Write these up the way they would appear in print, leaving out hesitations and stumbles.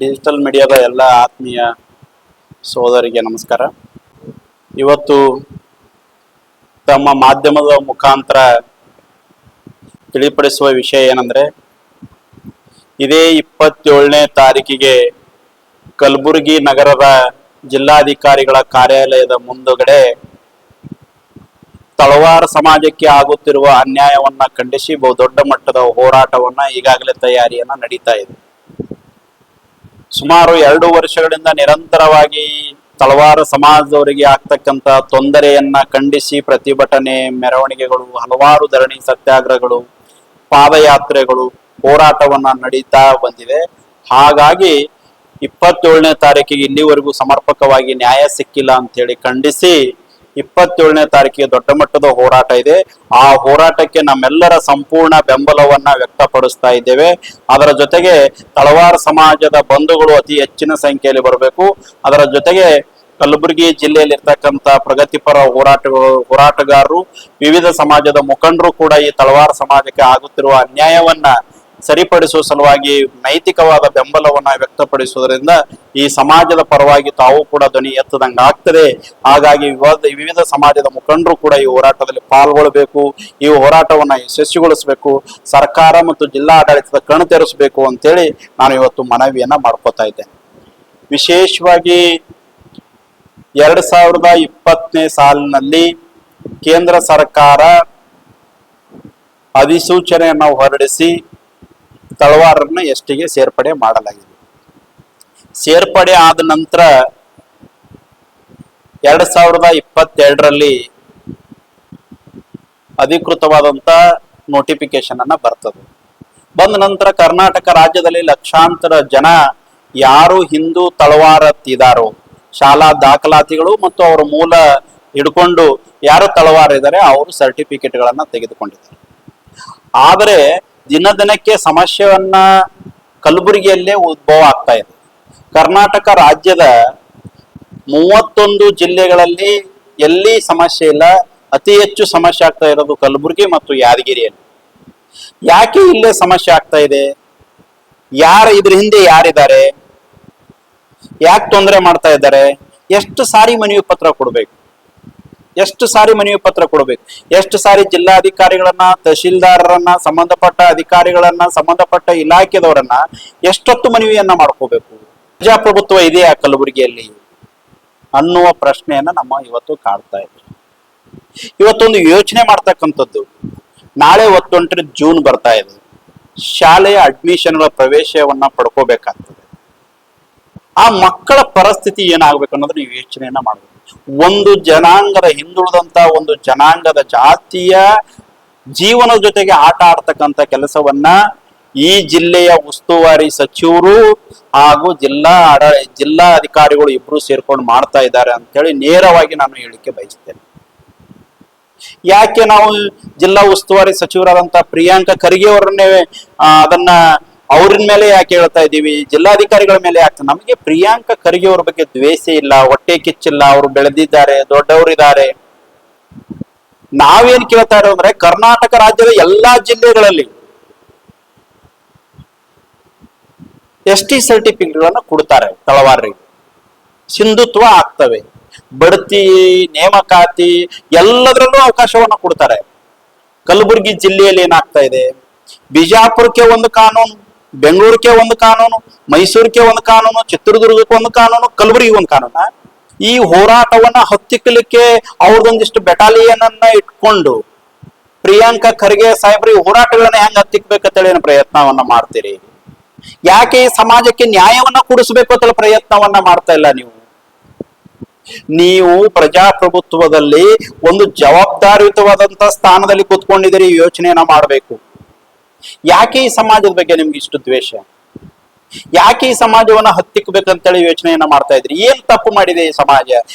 Digital ಮೀಡಿಯಾದ ಎಲ್ಲ ಆತ್ಮೀಯ ಸೋದರಿಗೆ ನಮಸ್ಕಾರ. ಇವತ್ತು ತಮ್ಮ ಮಾಧ್ಯಮದ ಮುಖಾಂತರ ತಿಳಿಪಡಿಸುವ ವಿಷಯ ಏನಂದ್ರೆ, ಇದೇ 27ನೇ ತಾರೀಕಿಗೆ ಕಲಬುರಗಿ ನಗರದ ಜಿಲ್ಲಾಧಿಕಾರಿಗಳ ಕಾರ್ಯಾಲಯದ ಮುಂದುಗಡೆ ತಳವಾರ ಸಮಾಜಕ್ಕೆ ಆಗುತ್ತಿರುವ ಅನ್ಯಾಯವನ್ನ ಖಂಡಿಸಿ ಬಹುದೊಡ್ಡ ಮಟ್ಟದ ಹೋರಾಟವನ್ನ ಈಗಾಗಲೇ ತಯಾರಿಯನ್ನ ನಡೀತಾ ಇದೆ. ಸುಮಾರು 2 ವರ್ಷಗಳಿಂದ ನಿರಂತರವಾಗಿ ತಳವಾರ ಸಮಾಜದವರಿಗೆ ಆಗ್ತಕ್ಕಂಥ ತೊಂದರೆಯನ್ನ ಖಂಡಿಸಿ ಪ್ರತಿಭಟನೆ, ಮೆರವಣಿಗೆಗಳು, ಹಲವಾರು ಧರಣಿ ಸತ್ಯಾಗ್ರಹಗಳು, ಪಾದಯಾತ್ರೆಗಳು, ಹೋರಾಟವನ್ನ ನಡೀತಾ ಬಂದಿದೆ. ಹಾಗಾಗಿ 27ನೇ ತಾರೀಕಿಗೆ ಇಲ್ಲಿವರೆಗೂ ಸಮರ್ಪಕವಾಗಿ ನ್ಯಾಯ ಸಿಕ್ಕಿಲ್ಲ ಅಂತ ಹೇಳಿ ಖಂಡಿಸಿ 27ನೇ ತಾರೀಕಿಗೆ ದೊಡ್ಡ ಮಟ್ಟದ ಹೋರಾಟ ಇದೆ. ಆ ಹೋರಾಟಕ್ಕೆ ನಮ್ಮೆಲ್ಲರ ಸಂಪೂರ್ಣ ಬೆಂಬಲವನ್ನ ವ್ಯಕ್ತಪಡಿಸ್ತಾ ಇದ್ದೇವೆ. ಅದರ ಜೊತೆಗೆ ತಳವಾರ ಸಮಾಜದ ಬಂಧುಗಳು ಅತಿ ಹೆಚ್ಚಿನ ಸಂಖ್ಯೆಯಲ್ಲಿ ಬರಬೇಕು. ಅದರ ಜೊತೆಗೆ ಕಲಬುರಗಿ ಜಿಲ್ಲೆಯಲ್ಲಿ ಇರ್ತಕ್ಕಂಥ ಪ್ರಗತಿಪರ ಹೋರಾಟಗಾರರು, ವಿವಿಧ ಸಮಾಜದ ಮುಖಂಡರು ಕೂಡ ಈ ತಳವಾರ ಸಮಾಜಕ್ಕೆ ಆಗುತ್ತಿರುವ ಅನ್ಯಾಯವನ್ನ ಸರಿಪಡಿಸುವ ಸಲುವಾಗಿ ನೈತಿಕವಾದ ಬೆಂಬಲವನ್ನ ವ್ಯಕ್ತಪಡಿಸುವುದರಿಂದ ಈ ಸಮಾಜದ ಪರವಾಗಿ ತಾವು ಕೂಡ ಧ್ವನಿ ಎತ್ತದಂಗ ಆಗ್ತದೆ. ಹಾಗಾಗಿ ವಿವಿಧ ಸಮಾಜದ ಮುಖಂಡರು ಕೂಡ ಈ ಹೋರಾಟದಲ್ಲಿ ಪಾಲ್ಗೊಳ್ಳಬೇಕು. ಈ ಹೋರಾಟವನ್ನ ಯಶಸ್ವಿಗೊಳಿಸಬೇಕು. ಸರ್ಕಾರ ಮತ್ತು ಜಿಲ್ಲಾ ಆಡಳಿತದ ಕಣ್ಣು ತೆರೆಸಬೇಕು ಅಂತೇಳಿ ನಾನು ಇವತ್ತು ಮನವಿಯನ್ನ ಮಾಡ್ಕೋತಾ ಇದ್ದೇನೆ. ವಿಶೇಷವಾಗಿ 2020ನೇ ಸಾಲಿನಲ್ಲಿ ಕೇಂದ್ರ ಸರ್ಕಾರ ಅಧಿಸೂಚನೆಯನ್ನು ಹೊರಡಿಸಿ ತಳವಾರನ್ನ ಎಸ್ಟಿಗೆ ಸೇರ್ಪಡೆ ಮಾಡಲಾಗಿದೆ. ಸೇರ್ಪಡೆ ಆದ ನಂತರ 2022ರಲ್ಲಿ ಅಧಿಕೃತವಾದಂತ ನೋಟಿಫಿಕೇಶನ್ ಅನ್ನ ಬರ್ತದೆ. ಬಂದ ನಂತರ ಕರ್ನಾಟಕ ರಾಜ್ಯದಲ್ಲಿ ಲಕ್ಷಾಂತರ ಜನ ಯಾರು ಹಿಂದೂ ತಳವಾರತ್ತಿದಾರೋ, ಶಾಲಾ ದಾಖಲಾತಿಗಳು ಮತ್ತು ಅವರ ಮೂಲ ಹಿಡ್ಕೊಂಡು ಯಾರು ತಳವಾರ ಇದ್ದಾರೆ ಅವರು ಸರ್ಟಿಫಿಕೇಟ್ಗಳನ್ನ ತೆಗೆದುಕೊಂಡಿದ್ದಾರೆ. ಆದರೆ ದಿನಕ್ಕೆ ಸಮಸ್ಯೆಯನ್ನ ಕಲಬುರಗಿಯಲ್ಲೇ ಉದ್ಭವ ಆಗ್ತಾ ಇದೆ. ಕರ್ನಾಟಕ ರಾಜ್ಯದ 31 ಜಿಲ್ಲೆಗಳಲ್ಲಿ ಎಲ್ಲಿ ಸಮಸ್ಯೆ ಇಲ್ಲ, ಅತಿ ಹೆಚ್ಚು ಸಮಸ್ಯೆ ಆಗ್ತಾ ಇರೋದು ಕಲಬುರಗಿ ಮತ್ತು ಯಾದಗಿರಿಯಲ್ಲಿ. ಯಾಕೆ ಇಲ್ಲೇ ಸಮಸ್ಯೆ ಆಗ್ತಾ ಇದೆ? ಇದ್ರ ಹಿಂದೆ ಯಾರಿದ್ದಾರೆ? ಯಾಕೆ ತೊಂದರೆ ಮಾಡ್ತಾ ಇದ್ದಾರೆ? ಎಷ್ಟು ಸಾರಿ ಮನವಿ ಪತ್ರ ಕೊಡ್ಬೇಕು? ಎಷ್ಟು ಸಾರಿ ಜಿಲ್ಲಾಧಿಕಾರಿಗಳನ್ನ, ತಹಶೀಲ್ದಾರರನ್ನ, ಸಂಬಂಧಪಟ್ಟ ಅಧಿಕಾರಿಗಳನ್ನ, ಸಂಬಂಧಪಟ್ಟ ಇಲಾಖೆದವರನ್ನ ಎಷ್ಟೊತ್ತು ಮನವಿಯನ್ನ ಮಾಡ್ಕೋಬೇಕು? ಪ್ರಜಾಪ್ರಭುತ್ವ ಇದೆಯಾ ಕಲಬುರಗಿಯಲ್ಲಿ ಅನ್ನುವ ಪ್ರಶ್ನೆಯನ್ನ ನಮ್ಮ ಇವತ್ತು ಕಾಡ್ತಾ ಇದೆ. ಇವತ್ತೊಂದು ಯೋಚನೆ ಮಾಡ್ತಕ್ಕಂಥದ್ದು, ನಾಳೆ 29 ಜೂನ್ ಬರ್ತಾ ಇದೆ. ಶಾಲೆಯ ಅಡ್ಮಿಷನ್ಗಳ ಪ್ರವೇಶವನ್ನ ಪಡ್ಕೋಬೇಕಾಗ್ತದೆ. ಆ ಮಕ್ಕಳ ಪರಿಸ್ಥಿತಿ ಏನಾಗ್ಬೇಕು ಅನ್ನೋದು ನೀವು ಯೋಚನೆಯನ್ನ ಮಾಡ್ಬೇಕು. ಒಂದು ಜನಾಂಗದ, ಹಿಂದುಳಿದಂತ ಒಂದು ಜನಾಂಗದ ಜಾತಿಯ ಜೀವನದ ಜೊತೆಗೆ ಆಟ ಆಡ್ತಕ್ಕಂಥ ಕೆಲಸವನ್ನ ಈ ಜಿಲ್ಲೆಯ ಉಸ್ತುವಾರಿ ಸಚಿವರು ಹಾಗೂ ಜಿಲ್ಲಾ ಅಧಿಕಾರಿಗಳು ಇಬ್ರು ಸೇರ್ಕೊಂಡು ಮಾಡ್ತಾ ಇದ್ದಾರೆ ಅಂತ ಹೇಳಿ ನೇರವಾಗಿ ನಾನು ಹೇಳಿಕೆ ಬಯಸ್ತೇನೆ. ಯಾಕೆ ನಾವು ಜಿಲ್ಲಾ ಉಸ್ತುವಾರಿ ಸಚಿವರಾದಂತ ಪ್ರಿಯಾಂಕಾ ಖರ್ಗೆ ಅವರನ್ನೇ ಅದನ್ನ ಅವ್ರನ್ ಮೇಲೆ ಯಾಕೆ ಹೇಳ್ತಾ ಇದ್ದೀವಿ, ಜಿಲ್ಲಾಧಿಕಾರಿಗಳ ಮೇಲೆ ಯಾಕೆ? ನಮಗೆ ಪ್ರಿಯಾಂಕಾ ಖರ್ಗೆ ಅವ್ರ ಬಗ್ಗೆ ದ್ವೇಷ ಇಲ್ಲ, ಹೊಟ್ಟೆ ಕಿಚ್ಚಿಲ್ಲ. ಅವರು ಬೆಳೆದಿದ್ದಾರೆ, ದೊಡ್ಡವರಿದ್ದಾರೆ. ನಾವೇನ್ ಕೇಳ್ತಾ ಇರೋ ಅಂದ್ರೆ, ಕರ್ನಾಟಕ ರಾಜ್ಯದ ಎಲ್ಲಾ ಜಿಲ್ಲೆಗಳಲ್ಲಿ ST ಸರ್ಟಿಫಿಕೇಟ್ಗಳನ್ನ ಕೊಡ್ತಾರೆ ತಳವಾರರಿಗೆ. ಸಿಂಧುತ್ವ ಆಗ್ತವೆ, ಬಡ್ತಿ, ನೇಮಕಾತಿ ಎಲ್ಲದರಲ್ಲೂ ಅವಕಾಶವನ್ನ ಕೊಡ್ತಾರೆ. ಕಲಬುರಗಿ ಜಿಲ್ಲೆಯಲ್ಲಿ ಏನಾಗ್ತಾ ಇದೆ? ಬಿಜಾಪುರಕ್ಕೆ ಒಂದು ಕಾನೂನು, ಬೆಂಗಳೂರಿಗೆ ಒಂದು ಕಾನೂನು, ಮೈಸೂರಿಗೆ ಒಂದು ಕಾನೂನು, ಚಿತ್ರದುರ್ಗಕ್ಕೆ ಒಂದು ಕಾನೂನು, ಕಲಬುರಗಿ ಒಂದು ಕಾನೂನ. ಈ ಹೋರಾಟವನ್ನ ಹತ್ತಿಕ್ಕಲಿಕ್ಕೆ ಅವ್ರದೊಂದಿಷ್ಟು ಬೆಟಾಲಿಯನ್ ಅನ್ನ ಇಟ್ಕೊಂಡು ಪ್ರಿಯಾಂಕಾ ಖರ್ಗೆ ಸಾಹೇಬ್ರಿ ಹೋರಾಟಗಳನ್ನ ಹೆಂಗ್ ಹತ್ತಿಕ್ಬೇಕಂತೇಳಿ ಪ್ರಯತ್ನವನ್ನ ಮಾಡ್ತೀರಿ? ಯಾಕೆ ಈ ಸಮಾಜಕ್ಕೆ ನ್ಯಾಯವನ್ನ ಕೊಡಿಸ್ಬೇಕು ಅಂತ ಪ್ರಯತ್ನವನ್ನ ಮಾಡ್ತಾ ಇಲ್ಲ ನೀವು ಪ್ರಜಾಪ್ರಭುತ್ವದಲ್ಲಿ ಒಂದು ಜವಾಬ್ದಾರಿಯುತವಾದಂತ ಸ್ಥಾನದಲ್ಲಿ ಕೂತ್ಕೊಂಡಿದ್ದೀರಿ. ಯೋಚನೆಯನ್ನ ಮಾಡಬೇಕು. ಯಾಕೆ ಈ ಸಮಾಜದ ಬಗ್ಗೆ ನಿಮ್ಗೆ ಇಷ್ಟು ದ್ವೇಷ? ಯಾಕೆ ಈ ಸಮಾಜವನ್ನ ಹತ್ತಿಕ್ಬೇಕಂತೇಳಿ ಯೋಚನೆಯನ್ನ ಮಾಡ್ತಾ ಇದ್ರಿ? ಏನ್ ತಪ್ಪು ಮಾಡಿದೆ ಈ ಸಮಾಜ?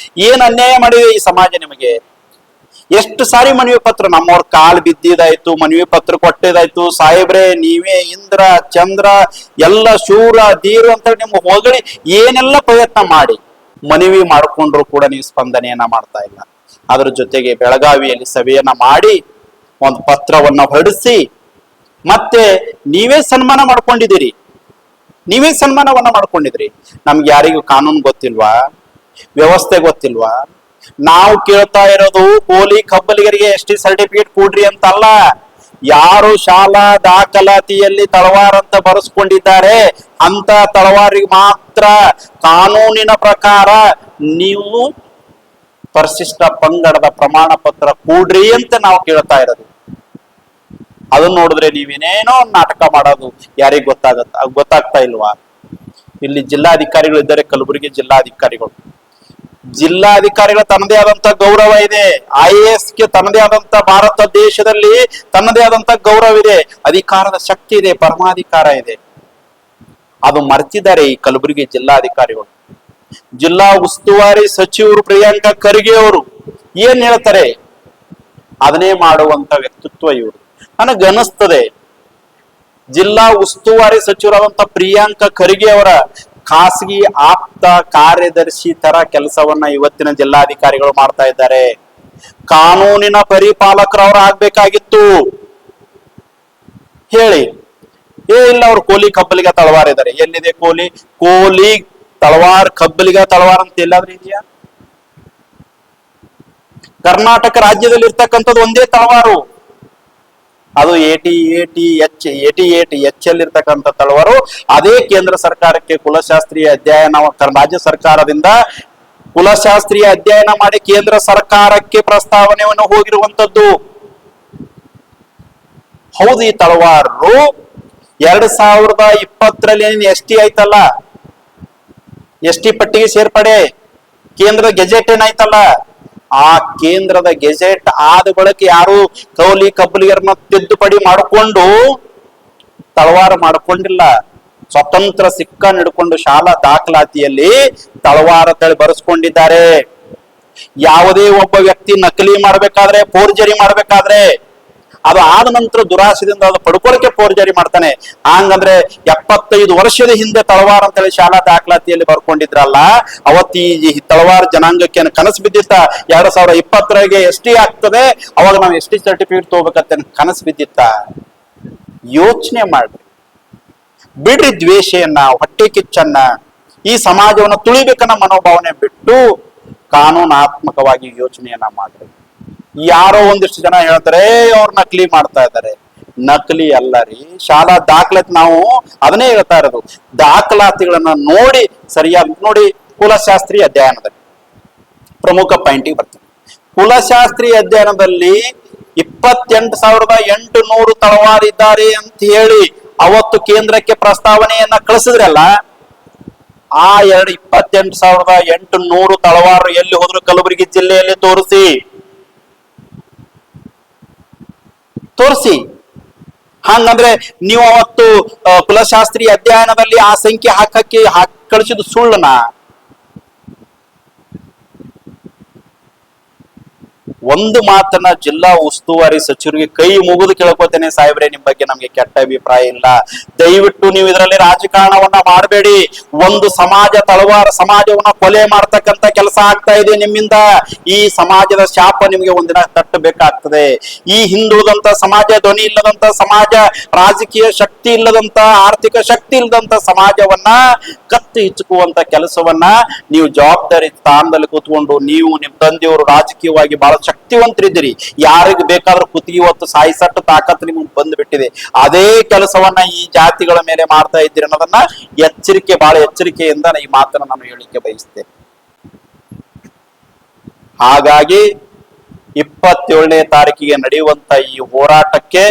ಏನ್ ಅನ್ಯಾಯ ಮಾಡಿದೆ ಈ ಸಮಾಜ ನಿಮಗೆ? ಎಷ್ಟು ಸಾರಿ ಮನವಿ ಪತ್ರ ನಮ್ಮವ್ರ ಕಾಲ್ ಬಿದ್ದಿದಾಯ್ತು, ಮನವಿ ಪತ್ರ ಕೊಟ್ಟಿದಾಯ್ತು. ಸಾಹೇಬ್ರೆ ನೀವೇ ಇಂದ್ರ ಚಂದ್ರ ಎಲ್ಲ ಶೂರ ಧೀರು ಅಂತ ನಿಮ್ಗೆ ಹೊಗಳಿ ಏನೆಲ್ಲ ಪ್ರಯತ್ನ ಮಾಡಿ ಮನವಿ ಮಾಡ್ಕೊಂಡ್ರು ಕೂಡ ನೀವು ಸ್ಪಂದನೆಯನ್ನ ಮಾಡ್ತಾ ಇಲ್ಲ. ಅದ್ರ ಜೊತೆಗೆ ಬೆಳಗಾವಿಯಲ್ಲಿ ಸಭೆಯನ್ನ ಮಾಡಿ ಒಂದು ಪತ್ರವನ್ನ ಹೊರಡಿಸಿ ಮತ್ತೆ ನೀವೇ ಸನ್ಮಾನ ಮಾಡ್ಕೊಂಡಿದ್ದೀರಿ. ನೀವೇ ಸನ್ಮಾನವನ್ನ ಮಾಡ್ಕೊಂಡಿದ್ರಿ. ನಮ್ಗೆ ಯಾರಿಗೂ ಕಾನೂನು ಗೊತ್ತಿಲ್ವಾ, ವ್ಯವಸ್ಥೆ ಗೊತ್ತಿಲ್ವಾ? ನಾವು ಕೇಳ್ತಾ ಇರೋದು ಕೋಲಿ ಕಬ್ಬಲಿಗರಿಗೆ ಎಸ್.ಟಿ ಸರ್ಟಿಫಿಕೇಟ್ ಕೊಡ್ರಿ ಅಂತಲ್ಲ. ಯಾರು ಶಾಲಾ ದಾಖಲಾತಿಯಲ್ಲಿ ತಳವಾರ್ ಅಂತ ಬರೆಸ್ಕೊಂಡಿದ್ದಾರೆ ಅಂತ ತಳವಾರಿಗೆ ಮಾತ್ರ ಕಾನೂನಿನ ಪ್ರಕಾರ ನೀವು ಪರಿಶಿಷ್ಟ ಪಂಗಡದ ಪ್ರಮಾಣ ಪತ್ರ ಕೊಡ್ರಿ ಅಂತ ನಾವು ಕೇಳ್ತಾ ಇರೋದು. ಅದನ್ನ ನೋಡಿದ್ರೆ ನೀವೇನೇನೋ ನಾಟಕ ಮಾಡೋದು ಯಾರಿಗ್ ಗೊತ್ತಾಗ್ತಾ ಇಲ್ವಾ? ಇಲ್ಲಿ ಜಿಲ್ಲಾಧಿಕಾರಿಗಳು ಇದ್ದಾರೆ, ಕಲಬುರಗಿ ಜಿಲ್ಲಾಧಿಕಾರಿಗಳು. ಜಿಲ್ಲಾಧಿಕಾರಿಗಳ ತನ್ನದೇ ಆದಂತ ಗೌರವ ಇದೆ. IAS ಗೆ ತನ್ನದೇ ಆದಂತ ಭಾರತ ದೇಶದಲ್ಲಿ ತನ್ನದೇ ಆದಂತ ಗೌರವ ಇದೆ, ಅಧಿಕಾರದ ಶಕ್ತಿ ಇದೆ, ಪರಮಾಧಿಕಾರ ಇದೆ. ಅದು ಮರ್ತಿದ್ದಾರೆ ಈ ಕಲಬುರಗಿ ಜಿಲ್ಲಾಧಿಕಾರಿಗಳು. ಜಿಲ್ಲಾ ಉಸ್ತುವಾರಿ ಸಚಿವರು ಪ್ರಿಯಾಂಕಾ ಖರ್ಗೆ ಅವರು ಏನ್ ಹೇಳ್ತಾರೆ ಅದನ್ನೇ ಮಾಡುವಂತ ವ್ಯಕ್ತಿತ್ವ ಇವರು. ನನಗನ್ನಿಸ್ತದೆ ಜಿಲ್ಲಾ ಉಸ್ತುವಾರಿ ಸಚಿವರಾದಂತ ಪ್ರಿಯಾಂಕಾ ಖರ್ಗೆ ಅವರ ಖಾಸಗಿ ಆಪ್ತ ಕಾರ್ಯದರ್ಶಿ ತರ ಕೆಲಸವನ್ನ ಇವತ್ತಿನ ಜಿಲ್ಲಾಧಿಕಾರಿಗಳು ಮಾಡ್ತಾ ಇದ್ದಾರೆ. ಕಾನೂನಿನ ಪರಿಪಾಲಕರು ಅವ್ರು ಆಗ್ಬೇಕಾಗಿತ್ತು. ಹೇಳಿ, ಇಲ್ಲ ಅವ್ರು ಕೋಲಿ ಕಬ್ಬಲಿಗ ತಳವಾರ ಇದ್ದಾರೆ. ಎಲ್ಲಿದೆ ಕೋಲಿ ತಳವಾರ್ ಕಬ್ಬಲಿಗ ತಳವಾರ್ ಅಂತ ಎಲ್ಲಾದ್ರೂ ಇದೆಯಾ? ಕರ್ನಾಟಕ ರಾಜ್ಯದಲ್ಲಿ ಇರ್ತಕ್ಕಂಥದ್ದು ಒಂದೇ ತಳವಾರು, ಅದು 88H ಇರ್ತಕ್ಕಂಥ ತಳವಾರು. ಅದೇ ಕೇಂದ್ರ ಸರ್ಕಾರಕ್ಕೆ ಕುಲಶಾಸ್ತ್ರೀಯ ಅಧ್ಯಯನ ರಾಜ್ಯ ಸರ್ಕಾರದಿಂದ ಕುಲಶಾಸ್ತ್ರೀಯ ಅಧ್ಯಯನ ಮಾಡಿ ಕೇಂದ್ರ ಸರ್ಕಾರಕ್ಕೆ ಪ್ರಸ್ತಾವನೆಯನ್ನು ಹೋಗಿರುವಂತದ್ದು. ಹೌದು, ಈ ತಳವಾರು 2020ರಲ್ಲಿ ST ಆಯ್ತಲ್ಲ, ST ಪಟ್ಟಿಗೆ ಸೇರ್ಪಡೆ, ಕೇಂದ್ರದ ಗೆಜೆಟ್ ಏನಾಯ್ತಲ್ಲ, ಆ ಕೇಂದ್ರದ ಗೆಜೆಟ್ ಆದ ಬಳಿಕ ಯಾರು ಕೌಲಿ ಕಬ್ಬಲಿಗರನ್ನ ತಿದ್ದುಪಡಿ ಮಾಡಿಕೊಂಡು ತಳವಾರ ಮಾಡಿಕೊಂಡಿಲ್ಲ. ಸ್ವತಂತ್ರ ಸಿಕ್ಕ ಹಿಡ್ಕೊಂಡು ಶಾಲಾ ದಾಖಲಾತಿಯಲ್ಲಿ ತಳವಾರ ತಳಿ ಬರೆಸ್ಕೊಂಡಿದ್ದಾರೆ. ಯಾವುದೇ ಒಬ್ಬ ವ್ಯಕ್ತಿ ನಕಲಿ ಮಾಡ್ಬೇಕಾದ್ರೆ, ಫೋರ್ಜರಿ ಮಾಡ್ಬೇಕಾದ್ರೆ, ಅದು ಆದ ನಂತರ ದುರಾಸೆದಿಂದ ಅದು ಪಡ್ಕೊಳ್ಳಿಕ್ಕೆ ಫೋರ್ಜರಿ ಮಾಡ್ತಾನೆ. ಹಂಗಂದ್ರೆ 75 ವರ್ಷದ ಹಿಂದೆ ತಳವಾರ ಅಂತೇಳಿ ಶಾಲಾ ದಾಖಲಾತಿಯಲ್ಲಿ ಬರ್ಕೊಂಡಿದ್ರಲ್ಲ, ಅವತ್ತು ಈ ತಳವಾರ ಜನಾಂಗಕ್ಕೆ ಕನಸು ಬಿದ್ದಿತ್ತ 2020ರಿಗೆ ST ಆಗ್ತದೆ, ಅವಾಗ ನಾವು ST ಸರ್ಟಿಫಿಕೇಟ್ ತಗೋಬೇಕಂತ ಕನಸು ಬಿದ್ದಿತ್ತ? ಯೋಚನೆ ಮಾಡ್ರಿ, ಬಿಡ್ರಿ ದ್ವೇಷೆಯನ್ನ, ಹೊಟ್ಟೆ ಕಿಚ್ಚನ್ನ, ಈ ಸಮಾಜವನ್ನು ತುಳಿಬೇಕನ್ನ ಮನೋಭಾವನೆ ಬಿಟ್ಟು ಕಾನೂನಾತ್ಮಕವಾಗಿ ಯೋಚನೆಯನ್ನ ಮಾಡ್ರಿ. ಯಾರೋ ಒಂದಿಷ್ಟು ಜನ ಹೇಳ್ತಾರೆ ಅವ್ರು ನಕಲಿ ಮಾಡ್ತಾ ಇದ್ದಾರೆ. ನಕಲಿ ಅಲ್ಲ ರೀ, ಶಾಲಾ ದಾಖಲಾತಿ ನಾವು ಅದನ್ನೇ ಹೇಳ್ತಾ ಇರೋದು. ದಾಖಲಾತಿಗಳನ್ನ ನೋಡಿ ಸರಿಯಾಗಿ ನೋಡಿ. ಕುಲಶಾಸ್ತ್ರೀಯ ಅಧ್ಯಯನದಲ್ಲಿ ಪ್ರಮುಖ ಪಾಯಿಂಟಿಗೆ ಬರ್ತೀನಿ. ಕುಲಶಾಸ್ತ್ರೀಯ ಅಧ್ಯಯನದಲ್ಲಿ 28,800 ತಳವಾರಿದ್ದಾರೆ ಅಂತ ಹೇಳಿ ಅವತ್ತು ಕೇಂದ್ರಕ್ಕೆ ಪ್ರಸ್ತಾವನೆಯನ್ನ ಕಳಿಸಿದ್ರಲ್ಲ, ಆ 28,800 ತಳವಾರು ಎಲ್ಲಿ ಹೋದ್ರು ಕಲಬುರಗಿ ಜಿಲ್ಲೆಯಲ್ಲಿ ತೋರಿಸಿ. ಹಂಗಂದ್ರೆ ನೀವು ಅವತ್ತು ಕುಲಶಾಸ್ತ್ರೀಯ ಅಧ್ಯಯನದಲ್ಲಿ ಆ ಸಂಖ್ಯೆ ಹಾಕಕ್ಕೆ ಕಳಿಸಿದ್ದು ಸುಳ್ಳನ? ಒಂದು ಮಾತನ್ನ ಜಿಲ್ಲಾ ಉಸ್ತುವಾರಿ ಸಚಿವರಿಗೆ ಕೈ ಮುಗಿದು ಕೇಳ್ಕೊತೇನೆ, ಸಾಹೇಬ್ರೆ ನಿಮ್ ಬಗ್ಗೆ ನಮ್ಗೆ ಕೆಟ್ಟ ಅಭಿಪ್ರಾಯ ಇಲ್ಲ, ದಯವಿಟ್ಟು ನೀವು ಇದರಲ್ಲಿ ರಾಜಕಾರಣವನ್ನ ಮಾಡಬೇಡಿ. ಒಂದು ಸಮಾಜ, ತಳವಾರ ಸಮಾಜವನ್ನ ಕೊಲೆ ಮಾಡ್ತಕ್ಕಂತ ಕೆಲಸ ಆಗ್ತಾ ಇದೆ ನಿಮ್ಮಿಂದ. ಈ ಸಮಾಜದ ಶಾಪ ನಿಮ್ಗೆ ಒಂದಿನ ತಟ್ಟಬೇಕಾಗ್ತದೆ. ಈ ಹಿಂದುಳಿದಂತ ಸಮಾಜ, ಧ್ವನಿ ಇಲ್ಲದಂತ ಸಮಾಜ, ರಾಜಕೀಯ ಶಕ್ತಿ ಇಲ್ಲದಂತ, ಆರ್ಥಿಕ ಶಕ್ತಿ ಇಲ್ಲದಂತ ಸಮಾಜವನ್ನ ಕತ್ತು ಹಿಚ್ಚುಕುವಂತ ಕೆಲಸವನ್ನ ನೀವು ಜವಾಬ್ದಾರಿ ಸ್ಥಾನದಲ್ಲಿ ಕೂತ್ಕೊಂಡು, ನೀವು ನಿಮ್ ತಂದೆಯವರು ರಾಜಕೀಯವಾಗಿ ಬಹಳ ಶಕ್ತಿವಂತರಿದ್ದೀರಿ, ಯಾರಿಗೆ ಬೇಕಾದ್ರೂ ಕುತ್ತಿಗೆ ಇವತ್ತು ಸಾಯಿಸಟ್ಟು ತಾಕತ್ತು ನಿಮ್ಗೆ ಬಂದ್ಬಿಟ್ಟಿದೆ. ಅದೇ ಕೆಲಸವನ್ನ ಈ ಜಾತಿಗಳ ಮೇಲೆ ಮಾಡ್ತಾ ಇದ್ದೀರಿ ಅನ್ನೋದನ್ನ ಬಹಳ ಎಚ್ಚರಿಕೆಯಿಂದ ಈ ಮಾತನ್ನ ನಾನು ಹೇಳಿಕೆ ಬಯಸ್ತೇನೆ. ಹಾಗಾಗಿ 27ನೇ ತಾರೀಕಿಗೆ ನಡೆಯುವಂತ ಈ ಹೋರಾಟಕ್ಕೆ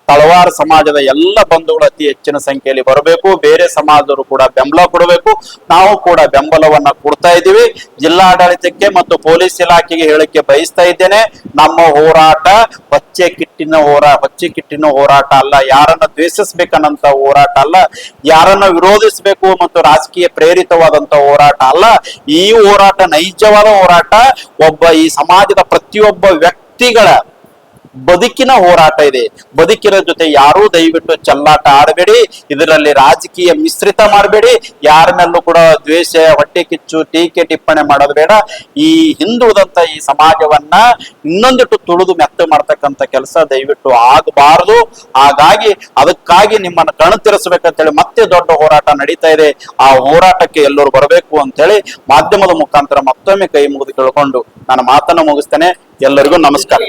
ತಳವಾರ ಸಮಾಜದ ಎಲ್ಲ ಬಂಧುಗಳು ಅತಿ ಹೆಚ್ಚಿನ ಸಂಖ್ಯೆಯಲ್ಲಿ ಬರಬೇಕು. ಬೇರೆ ಸಮಾಜದವರು ಕೂಡ ಬೆಂಬಲ ಕೊಡಬೇಕು. ನಾವು ಕೂಡ ಬೆಂಬಲವನ್ನ ಕೊಡ್ತಾ ಇದ್ದೀವಿ. ಜಿಲ್ಲಾಡಳಿತಕ್ಕೆ ಮತ್ತು ಪೊಲೀಸ್ ಇಲಾಖೆಗೆ ಹೇಳಿಕೆ ಬಯಸ್ತಾ ಇದ್ದೇನೆ, ನಮ್ಮ ಹೋರಾಟ ಹೊಚ್ಚೆ ಕಿಟ್ಟಿನ ಹೋರಾಟ ಅಲ್ಲ, ಯಾರನ್ನ ದ್ವೇಷಿಸ್ಬೇಕನ್ನಂತ ಹೋರಾಟ ಅಲ್ಲ, ಯಾರನ್ನ ವಿರೋಧಿಸಬೇಕು ಮತ್ತು ರಾಜಕೀಯ ಪ್ರೇರಿತವಾದಂತ ಹೋರಾಟ ಅಲ್ಲ. ಈ ಹೋರಾಟ ನೈಜವಾದ ಹೋರಾಟ. ಈ ಸಮಾಜದ ಪ್ರತಿಯೊಬ್ಬ ವ್ಯಕ್ತಿಗಳ ಬದುಕಿನ ಹೋರಾಟ ಇದೆ. ಬದುಕಿನ ಜೊತೆ ಯಾರೂ ದಯವಿಟ್ಟು ಚೆಲ್ಲಾಟ ಆಡಬೇಡಿ. ಇದರಲ್ಲಿ ರಾಜಕೀಯ ಮಿಶ್ರಿತ ಮಾಡಬೇಡಿ. ಯಾರ ಮೇಲೂ ಕೂಡ ದ್ವೇಷ, ಹೊಟ್ಟೆ ಕಿಚ್ಚು, ಟೀಕೆ ಟಿಪ್ಪಣಿ ಮಾಡೋದು ಬೇಡ. ಈ ಹಿಂದುಳಿದಂತ ಈ ಸಮಾಜವನ್ನ ಇನ್ನೊಂದಿಟ್ಟು ತುಳಿದು ಮೆತ್ತ ಮಾಡ್ತಕ್ಕಂಥ ಕೆಲಸ ದಯವಿಟ್ಟು ಆಗಬಾರದು. ಹಾಗಾಗಿ ಅದಕ್ಕಾಗಿ ನಿಮ್ಮನ್ನು ಕಣ್ತಿರಿಸಬೇಕಂತೇಳಿ ಮತ್ತೆ ದೊಡ್ಡ ಹೋರಾಟ ನಡೀತಾ ಇದೆ. ಆ ಹೋರಾಟಕ್ಕೆ ಎಲ್ಲರೂ ಬರಬೇಕು ಅಂತೇಳಿ ಮಾಧ್ಯಮದ ಮುಖಾಂತರ ಮತ್ತೊಮ್ಮೆ ಕೈ ಮುಗಿದು ಕೇಳ್ಕೊಂಡು ನಾನು ಮಾತನ್ನು ಮುಗಿಸ್ತೇನೆ. ಎಲ್ಲರಿಗೂ ನಮಸ್ಕಾರ.